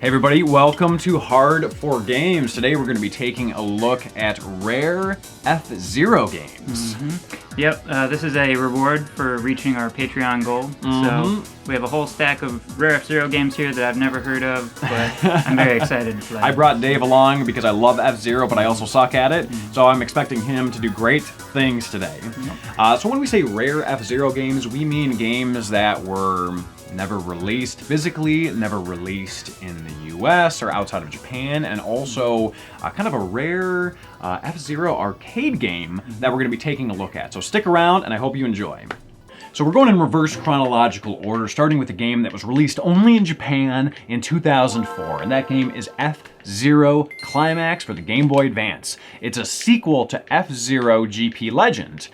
Hey everybody, welcome to H4G. Today we're going to be taking a look at rare F-Zero games. Yep, this is a reward for reaching our Patreon goal. So we have a whole stack of rare F-Zero games here that I've never heard of, but I'm very excited to play. I brought Dave along because I love F-Zero, but I also suck at it, so I'm expecting him to do great things today. So when we say rare F-Zero games, we mean games that were never released physically, never released in the US or outside of Japan, and also kind of a rare F-Zero arcade game that we're going to be taking a look at. So stick around and I hope you enjoy. So we're going in reverse chronological order, starting with a game that was released only in Japan in 2004, and that game is F-Zero Climax for the Game Boy Advance. It's a sequel to F-Zero GP Legend,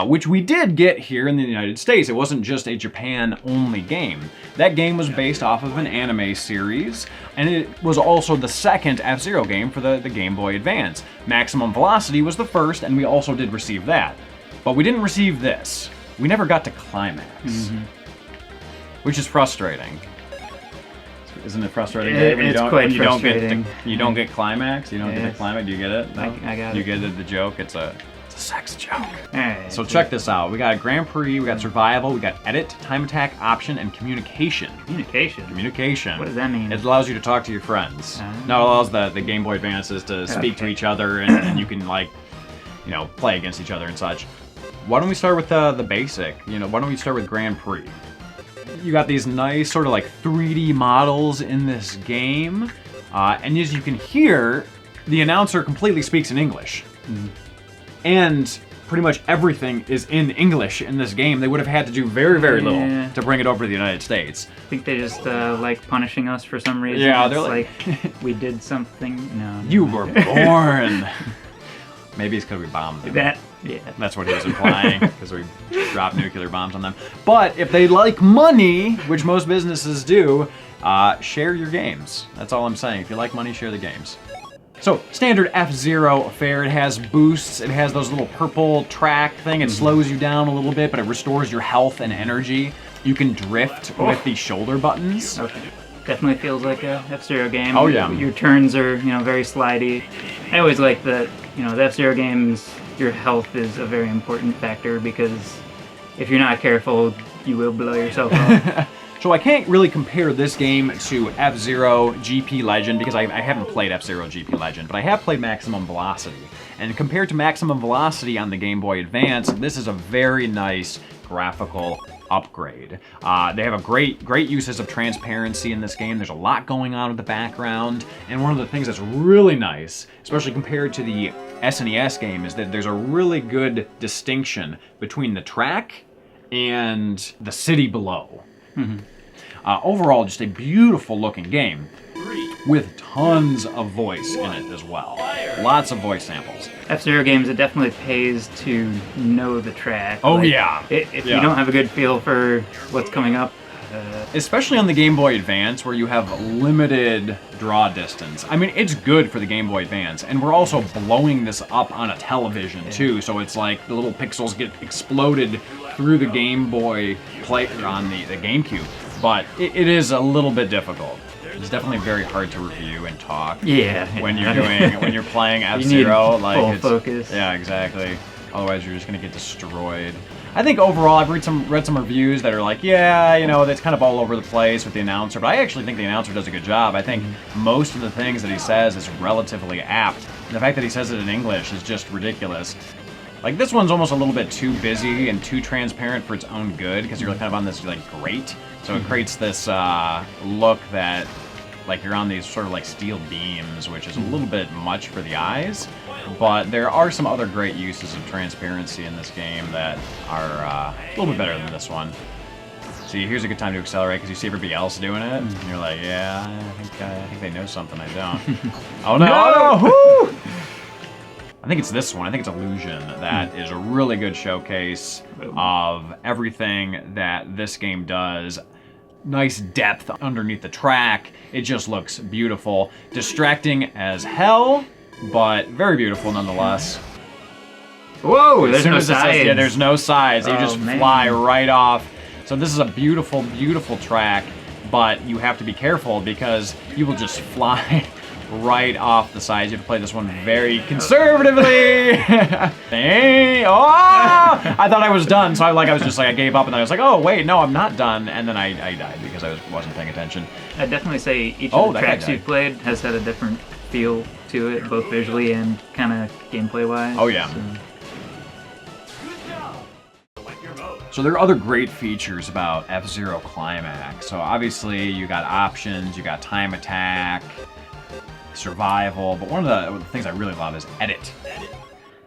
which we did get here in the United States. It wasn't just a Japan-only game. That game was based off of an anime series, and it was also the second F-Zero game for the Game Boy Advance. Maximum Velocity was the first, and we also did receive that. But we didn't receive this. We never got to Climax, which is frustrating. Isn't it frustrating? It's quite frustrating. You don't get Climax. You don't get the Climax. Do you get it? No? I got it. You get it, the joke. It's a sex joke. Alright, So check this out. We got Grand Prix. We got Survival. We got Edit, Time Attack, Option, and Communication. Communication? Communication. What does that mean? It allows you to talk to your friends. No, it allows the Game Boy Advances to speak to each other, and you can play against each other and such. Why don't we start with the basic? Why don't we start with Grand Prix? You got these nice sort of like 3D models in this game, and as you can hear, the announcer completely speaks in English. And pretty much everything is in English in this game. They would have had to do very, very little to bring it over to the United States. I think they just like punishing us for some reason. Yeah, it's they're like we did something. No. You were born. Maybe it's because we bombed them. Yeah. That's what he was implying, because we dropped nuclear bombs on them. But if they like money, which most businesses do, share your games. That's all I'm saying. If you like money, share the games. So, standard F-Zero affair. It has boosts. It has those little purple track thing. It slows you down a little bit, but it restores your health and energy. You can drift with the shoulder buttons. Okay. Definitely feels like a F-Zero game. Oh yeah. Your turns are, very slidey. I always like that, the F-Zero games, your health is a very important factor because if you're not careful, you will blow yourself up. So I can't really compare this game to F-Zero GP Legend because I haven't played F-Zero GP Legend, but I have played Maximum Velocity. And compared to Maximum Velocity on the Game Boy Advance, this is a very nice graphical upgrade. They have a great uses of transparency in this game. There's a lot going on in the background, and one of the things that's really nice, especially compared to the SNES game, is that there's a really good distinction between the track and the city below. Overall, just a beautiful looking game with tons of voice in it as well. Lots of voice samples. F-Zero games, it definitely pays to know the track. Oh yeah. If you don't have a good feel for what's coming up. Especially on the Game Boy Advance, where you have limited draw distance. I mean, it's good for the Game Boy Advance, and we're also blowing this up on a television too, so it's like the little pixels get exploded through the Game Boy player on the GameCube. But it is a little bit difficult. It's definitely very hard to review and talk. When you're playing F-Zero, like full focus. Yeah, exactly. Otherwise, you're just gonna get destroyed. I think overall, I've read some reviews that are like, that's kind of all over the place with the announcer, but I actually think the announcer does a good job. I think most of the things that he says is relatively apt. And the fact that he says it in English is just ridiculous. Like, this one's almost a little bit too busy and too transparent for its own good, because you're kind of on this, grate. So it creates this look that, you're on these sort of, steel beams, which is a little bit much for the eyes. But there are some other great uses of transparency in this game that are a little bit better than this one. See, here's a good time to accelerate, because you see everybody else doing it, and you're like, yeah, I think they know something I don't. Oh no! Oh, no! Woo! I think it's this one. I think it's Illusion that is a really good showcase of everything that this game does. Nice depth underneath the track. It just looks beautiful. Distracting as hell, but very beautiful nonetheless. Whoa, there's no sides. Yeah, there's no sides. You just fly right off. So this is a beautiful, beautiful track. but you have to be careful because you will just fly right off the sides. You have to play this one very conservatively. Hey, oh! I thought I was done, so I gave up, and then I was like, oh wait, no, I'm not done, and then I died because I wasn't paying attention. I'd definitely say each of the tracks you've played has had a different feel to it, both visually and kind of gameplay wise. Oh yeah. So there are other great features about F-Zero Climax. So obviously you got options, you got time attack, survival, but one of the things I really love is edit.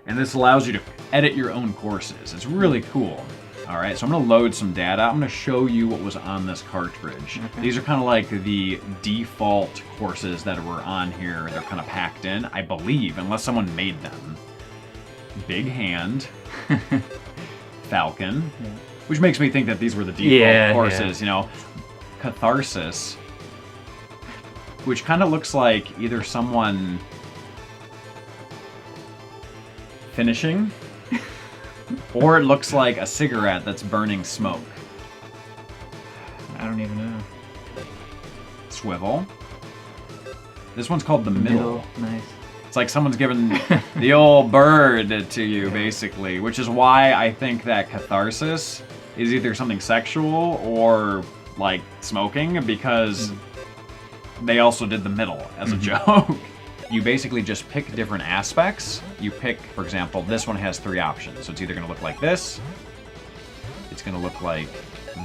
And this allows you to edit your own courses. It's really cool. All right, so I'm gonna load some data. I'm gonna show you what was on this cartridge. Okay. These are kind of like the default courses that were on here. They're kind of packed in, I believe, unless someone made them. Big Hand, Falcon, which makes me think that these were the default courses, you know. Catharsis, which kind of looks like either someone finishing, or it looks like a cigarette that's burning smoke. I don't even know. Swivel. This one's called the middle. Nice. It's like someone's given the old bird to you, basically, which is why I think that Catharsis is either something sexual or like smoking, because they also did the middle as a joke. You basically just pick different aspects. You pick, for example, this one has 3 options. So it's either going to look like this, it's going to look like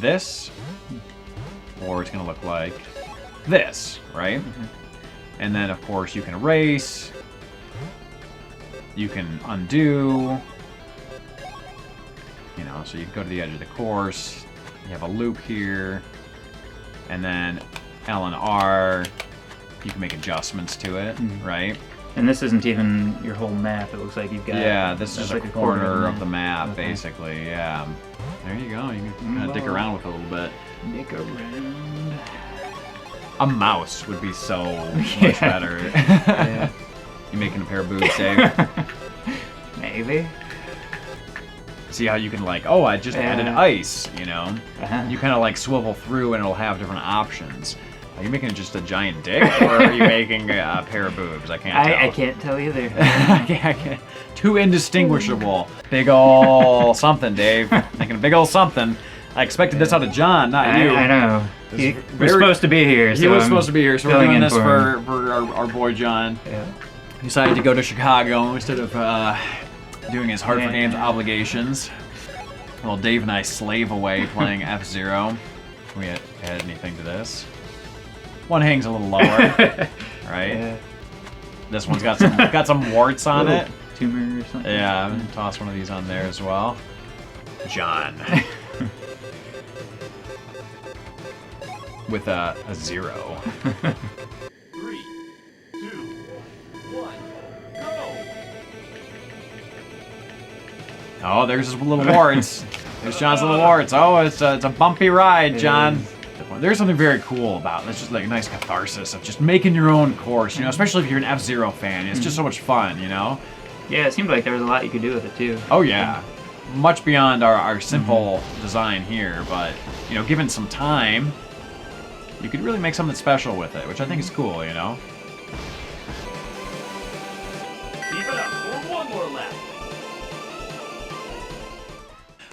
this, or it's going to look like this, right? And then, of course, you can erase, you can undo, you know, so you can go to the edge of the course, you have a loop here, and then L and R, you can make adjustments to it, right? And this isn't even your whole map. It looks like you've got... Yeah, this is like a corner of the map, basically, yeah. There you go. You can kind of dick around with it a little bit. Dick around. A mouse would be so much better. You making a pair of boobs, Dave? Maybe. See how you can like, oh, I just added ice, you know? You kind of like swivel through and it'll have different options. Are you making just a giant dick, or are you making a pair of boobs? I can't tell. I can't tell either. I can't. Too indistinguishable. Big ol' something, Dave. Making a big ol' something. I expected this out of John, not you. I know. He was supposed to be here. He was supposed to be here, so we're doing this for our boy John. Yeah. He decided to go to Chicago instead of doing his Heart for Games obligations. Well, Dave and I slave away playing F-Zero. Can we add anything to this? One hangs a little lower, right? Yeah. This one's got some warts on it. Tumor or something. Yeah, toss one of these on there as well. John. With a 0. 3, 2, 1, go! Oh, there's his little warts. There's John's little warts. Oh, it's a bumpy ride, John. There's something very cool about it. It's just like a nice catharsis of just making your own course, you know, especially if you're an F-Zero fan. It's just so much fun, you know? Yeah, it seemed like there was a lot you could do with it, too. Oh, yeah. Much beyond our simple design here, but, you know, given some time, you could really make something special with it, which I think is cool, you know? Keep it up for one more lap.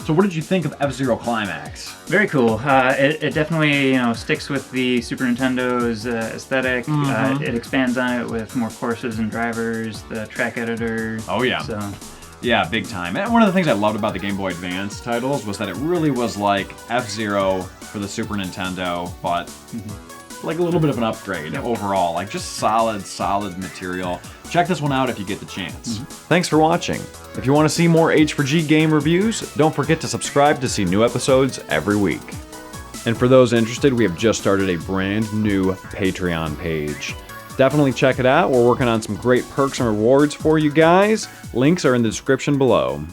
So what did you think of F-Zero Climax? Very cool. It definitely, you know, sticks with the Super Nintendo's aesthetic. It expands on it with more courses and drivers, the track editor. Oh yeah. So. Yeah, big time. And one of the things I loved about the Game Boy Advance titles was that it really was like F-Zero for the Super Nintendo, but like a little bit of an upgrade overall. Like just solid material. Check this one out if you get the chance. Thanks for watching. If you want to see more H4G game reviews, don't forget to subscribe to see new episodes every week. And for those interested, we have just started a brand new Patreon page. Definitely check it out. We're working on some great perks and rewards for you guys. Links are in the description below.